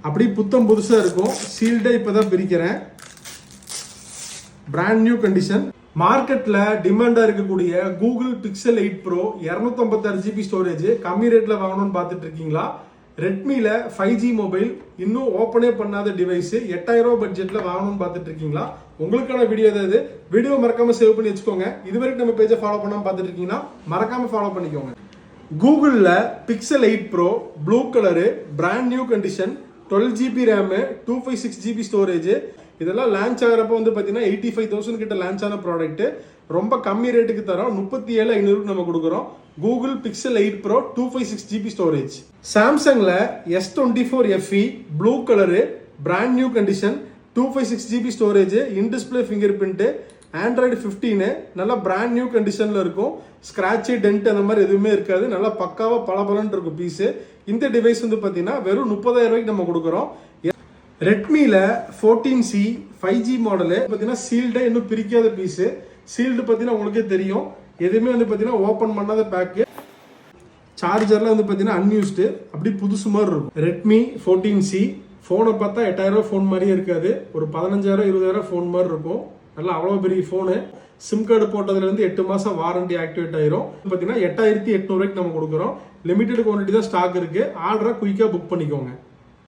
அப்படி புத்தம் புதுசாக இருக்கும். சீல்டே இப்போ தான் பிரிக்கிறேன். Brand new condition. மார்க்கெட்டில் டிமாண்டாக இருக்கக்கூடிய Google pixel 8 bro 256 GB storage கம்மி ரேட்டில் வாங்கணும்னு பார்த்துட்டு இருக்கீங்களா? ரெட்மியில் 5G மொபைல் இன்னும் ஓப்பனே பண்ணாத டிவைஸ் 8000 ரூபா பட்ஜெட்டில் வாங்கணும்னு பார்த்துட்டு இருக்கீங்களா? உங்களுக்கான வீடியோ ஏதாவது வீடியோ மறக்காம சேவ் பண்ணி வச்சுக்கோங்க. இதுவரைக்கும் நம்ம பேஜை ஃபாலோ பண்ணாமல் பார்த்துட்டு இருக்கீங்கன்னா மறக்காம ஃபாலோ பண்ணிக்கோங்க. கூகுளில் pixel 8 bro blue colour brand new condition 12 GB RAM 256 GB storage இதெல்லாம் லான்ச் ஆகிறப்ப வந்து பார்த்தீங்கன்னா 85,000 கிட்ட லான்ச் ஆன ப்ராடக்ட். ரொம்ப கம்மி ரேட்டுக்கு தரோம். 37,500 நம்ம கொடுக்குறோம். Google pixel 8 bro 256 GB storage. சாம்சங்கில் S24 FE blue colour brand new condition 256 GB storage in display finger print Android 15 நல்லா பிராண்ட் நியூ கண்டிஷனில் இருக்கும். ஸ்க்ராட்சு டென்ட் அந்த மாதிரி எதுவுமே இருக்காது. நல்லா பக்காவாக பலபலன்னு இருக்கும் பீஸு. இந்த டிவைஸ் வந்து பார்த்தீங்கன்னா வெறும் 30,000 ரூபாய்க்கு நம்ம கொடுக்குறோம். ரெட்மியில் 14C 5G மாடலு பார்த்தீங்கன்னா சீல்டே இன்னும் பிரிக்காத பீஸு. சீல்டு பார்த்தீங்கன்னா உங்களுக்கே தெரியும். எதுவுமே வந்து பார்த்தீங்கன்னா ஓப்பன் பண்ணாத பேக்கு. சார்ஜர்லாம் வந்து பார்த்தீங்கன்னா அன்யூஸ்டு அப்படி புதுசு மாதிரி இருக்கும். ரெட்மி 14C ஃபோனை பார்த்தா 8000 ரூபா ஃபோன் மாதிரியே இருக்காது. ஒரு 15,000 20,000 ஃபோன் மாதிரி இருக்கும். நல்லா அவ்வளோ பெரிய ஃபோனு. சிம் கார்டு போட்டதுலேருந்து 8 மாதம் வாரண்டி ஆக்டிவேட் ஆயிரும். பார்த்தீங்கன்னா 8,800 ரூபாய்க்கு நம்ம கொடுக்குறோம். லிமிடெட் குவான்டிட்டி தான் ஸ்டாக் இருக்குது. ஆர்டரை குயிக்காக புக் பண்ணிக்கோங்க.